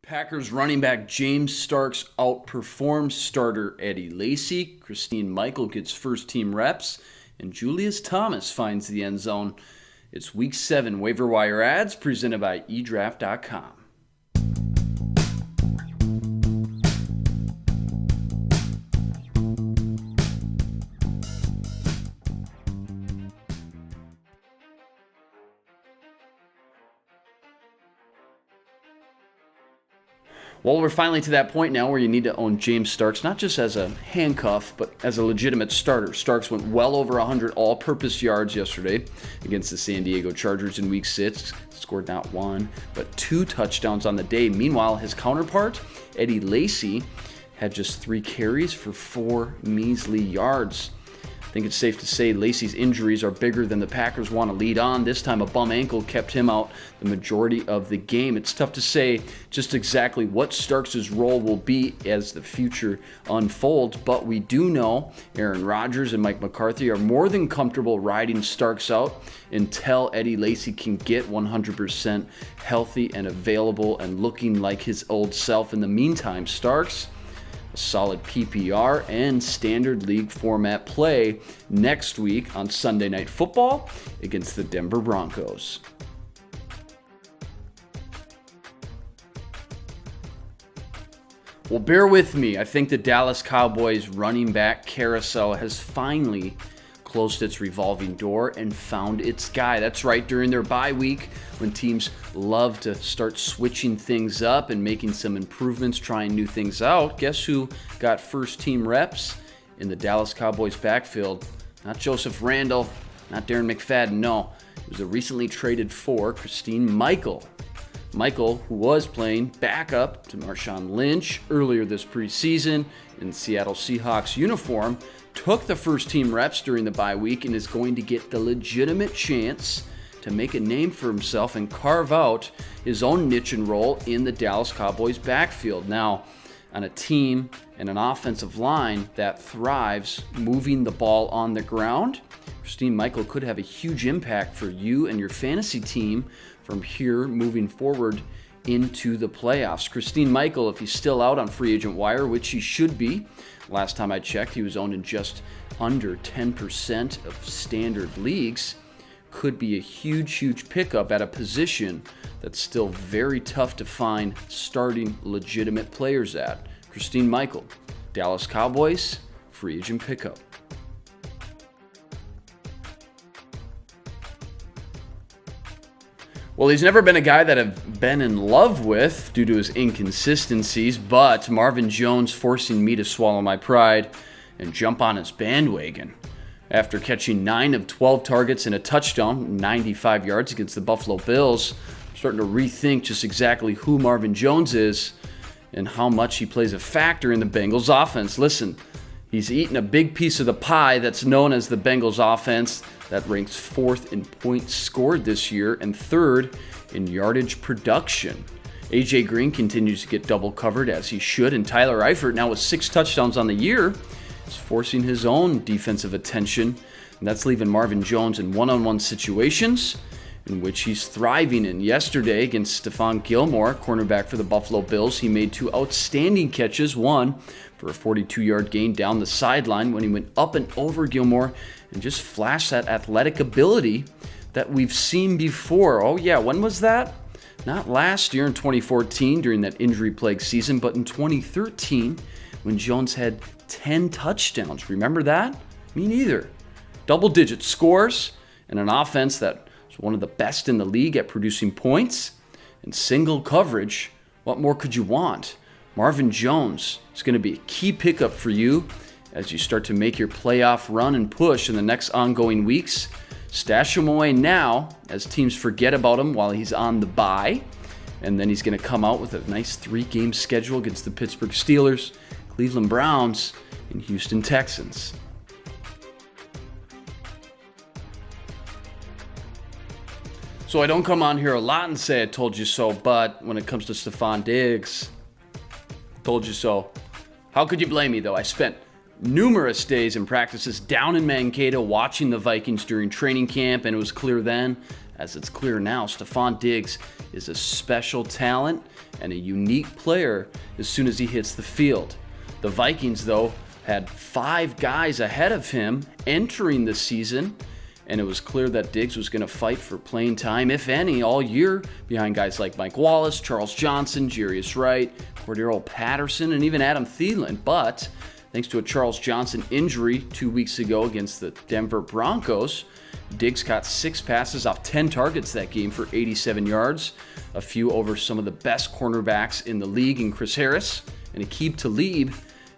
Packers running back James Starks outperforms starter Eddie Lacy. Christine Michael gets first-team reps. And Julius Thomas finds the end zone. It's Week 7 Waiver Wire ads presented by eDraft.com. Well, we're finally to that point now where you need to own James Starks, not just as a handcuff, but as a legitimate starter. Starks went well over 100 all-purpose yards yesterday against the San Diego Chargers in Week 6. Scored not one, but 2 touchdowns on the day. Meanwhile, his counterpart, Eddie Lacy, had just 3 carries for 4 measly yards. I think it's safe to say Lacy's injuries are bigger than the Packers want to lead on. This time a bum ankle kept him out the majority of the game. It's tough to say just exactly what Starks' role will be as the future unfolds, but we do know Aaron Rodgers and Mike McCarthy are more than comfortable riding Starks out until Eddie Lacy can get 100% healthy and available and looking like his old self. In the meantime, Starks, solid PPR and standard league format play next week on Sunday Night Football against the Denver Broncos. Well, bear with me. I think the Dallas Cowboys running back carousel has finally closed its revolving door and found its guy. That's right, during their bye week, when teams love to start switching things up and making some improvements, trying new things out, guess who got first team reps in the Dallas Cowboys backfield? Not Joseph Randle, not Darren McFadden, no. It was a recently traded for Christine Michael. Michael, who was playing backup to Marshawn Lynch earlier this preseason in Seattle Seahawks uniform, took the first team reps during the bye week and is going to get the legitimate chance to make a name for himself and carve out his own niche and role in the Dallas Cowboys backfield. Now, on a team and an offensive line that thrives moving the ball on the ground, Christine Michael could have a huge impact for you and your fantasy team from here moving forward into the playoffs. Christine Michael, if he's still out on free agent wire, which he should be, last time I checked, he was owned in just under 10% of standard leagues, could be a huge pickup at a position that's still very tough to find starting legitimate players at. Christine Michael, Dallas Cowboys, free agent pickup. Well, he's never been a guy that I've been in love with due to his inconsistencies, but Marvin Jones forcing me to swallow my pride and jump on his bandwagon. After catching 9 of 12 targets and a touchdown, 95 yards against the Buffalo Bills, I'm starting to rethink just exactly who Marvin Jones is and how much he plays a factor in the Bengals offense. Listen, he's eaten a big piece of the pie that's known as the Bengals offense that ranks 4th in points scored this year and 3rd in yardage production. A.J. Green continues to get double covered as he should, and Tyler Eifert, now with 6 touchdowns on the year, is forcing his own defensive attention, and that's leaving Marvin Jones in one-on-one situations in which he's thriving in. Yesterday against Stefon Gilmore, cornerback for the Buffalo Bills, he made 2 outstanding catches, one for a 42-yard gain down the sideline when he went up and over Gilmore and just flashed that athletic ability that we've seen before. Oh yeah, when was that? Not last year in 2014 during that injury-plagued season, but in 2013 when Jones had 10 touchdowns. Remember that? Me neither. Double-digit scores and an offense that was one of the best in the league at producing points and single coverage. What more could you want? Marvin Jones is going to be a key pickup for you as you start to make your playoff run and push in the next ongoing weeks. Stash him away now as teams forget about him while he's on the bye. And then he's going to come out with a nice 3-game schedule against the Pittsburgh Steelers, Cleveland Browns, and Houston Texans. So I don't come on here a lot and say I told you so, but when it comes to Stefon Diggs, told you so. How could you blame me, though? I spent numerous days and practices down in Mankato watching the Vikings during training camp, and it was clear then, as it's clear now Stefon Diggs is a special talent and a unique player as soon as he hits the field. The Vikings, though, had 5 guys ahead of him entering the season, and it was clear that Diggs was going to fight for playing time, if any, all year behind guys like Mike Wallace, Charles Johnson, Jarius Wright, Cordero Patterson, and even Adam Thielen. But thanks to a Charles Johnson injury 2 weeks ago against the Denver Broncos, Diggs caught 6 passes off 10 targets that game for 87 yards, a few over some of the best cornerbacks in the league in Chris Harris and Aqib Talib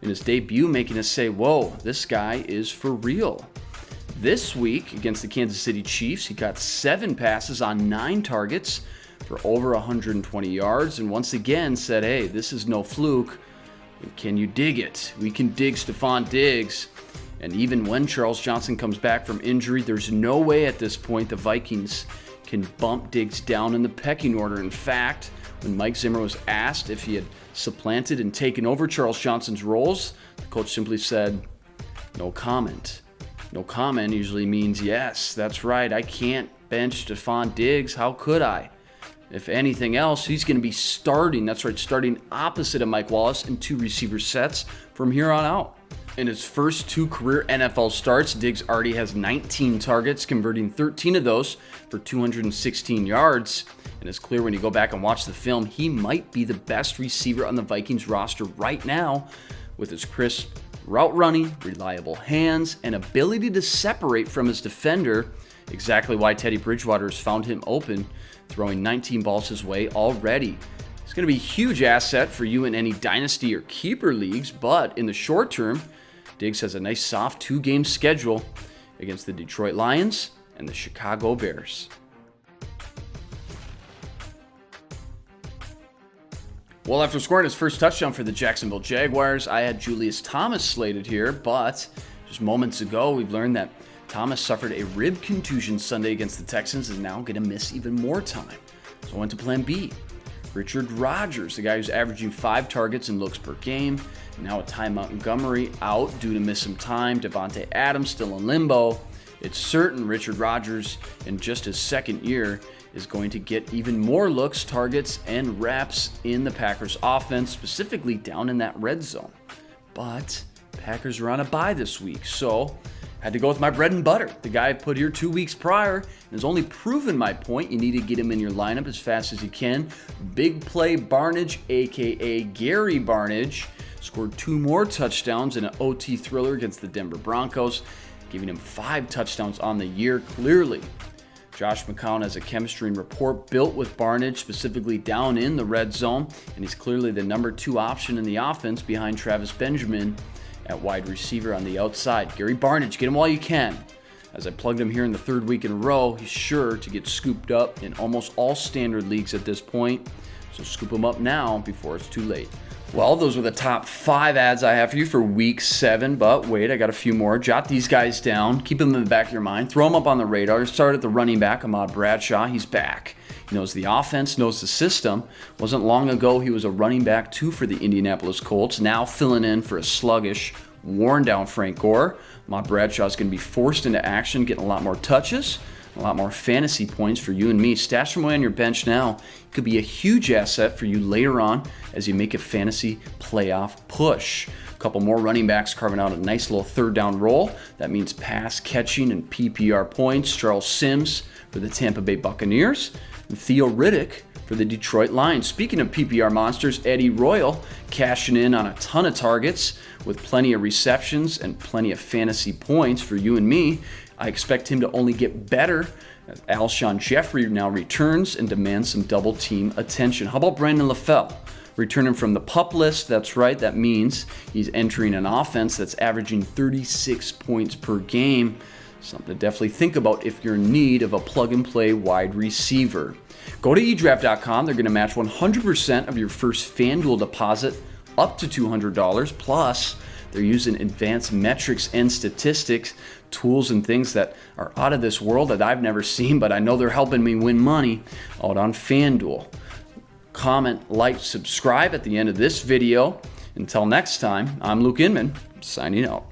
in his debut, making us say, whoa, this guy is for real. This week against the Kansas City Chiefs, he got 7 passes on 9 targets for over 120 yards, and once again said, hey, this is no fluke. Can you dig it? We can dig Stefon Diggs. And even when Charles Johnson comes back from injury, there's no way at this point the Vikings can bump Diggs down in the pecking order. In fact, when Mike Zimmer was asked if he had supplanted and taken over Charles Johnson's roles, the coach simply said, no comment. No comment usually means yes, that's right, I can't bench Stefon Diggs. How could I? If anything else, he's going to be starting, that's right, starting opposite of Mike Wallace in 2 receiver sets from here on out. In his first 2 career NFL starts, Diggs already has 19 targets, converting 13 of those for 216 yards. And it's clear when you go back and watch the film, he might be the best receiver on the Vikings roster right now with his crisp route running, reliable hands, and ability to separate from his defender. Exactly why Teddy Bridgewater has found him open, throwing 19 balls his way already. It's going to be a huge asset for you in any dynasty or keeper leagues, but in the short term, Diggs has a nice soft 2-game schedule against the Detroit Lions and the Chicago Bears. Well, after scoring his first touchdown for the Jacksonville Jaguars, I had Julius Thomas slated here, but just moments ago, we've learned that Thomas suffered a rib contusion Sunday against the Texans and is now going to miss even more time. So I went to plan B. Richard Rodgers, the guy who's averaging 5 targets and looks per game. Now a Ty Montgomery out due to miss some time. Devontae Adams still in limbo. It's certain Richard Rodgers, in just his second year, is going to get even more looks, targets, and reps in the Packers offense, specifically down in that red zone. But Packers are on a bye this week, so had to go with my bread and butter. The guy I put here 2 weeks prior and has only proven my point. You need to get him in your lineup as fast as you can. Big play Barnidge, a.k.a. Gary Barnidge, scored 2 more touchdowns in an OT thriller against the Denver Broncos, giving him 5 touchdowns on the year. Clearly, Josh McCown has a chemistry and rapport built with Barnidge, specifically down in the red zone, and he's clearly the number 2 option in the offense behind Travis Benjamin at wide receiver on the outside. Gary Barnidge, get him while you can. As I plugged him here in the 3rd week in a row, he's sure to get scooped up in almost all standard leagues at this point, so scoop him up now before it's too late. Well, those were the top 5 ads I have for you for week 7, but wait, I got a few more. Jot these guys down, keep them in the back of your mind, throw them up on the radar. Start at the running back, Ahmad Bradshaw. He's back. He knows the offense, knows the system. Wasn't long ago he was a running back too for the Indianapolis Colts, now filling in for a sluggish, worn down Frank Gore. Ahmad Bradshaw is going to be forced into action, getting a lot more touches, a lot more fantasy points for you and me. Stash him away on your bench now. Could be a huge asset for you later on as you make a fantasy playoff push. A couple more running backs carving out a nice little 3rd down role. That means pass catching and PPR points. Charles Sims for the Tampa Bay Buccaneers and Theo Riddick for the Detroit Lions. Speaking of PPR monsters, Eddie Royal cashing in on a ton of targets with plenty of receptions and plenty of fantasy points for you and me. I expect him to only get better as Alshon Jeffrey now returns and demands some double team attention. How about Brandon LaFell? Returning from the PUP list, that's right, that means he's entering an offense that's averaging 36 points per game. Something to definitely think about if you're in need of a plug-and-play wide receiver. Go to eDraft.com. They're going to match 100% of your first FanDuel deposit up to $200. Plus, they're using advanced metrics and statistics, tools and things that are out of this world that I've never seen, but I know they're helping me win money out on FanDuel. Comment, like, subscribe at the end of this video. Until next time, I'm Luke Inman, signing out.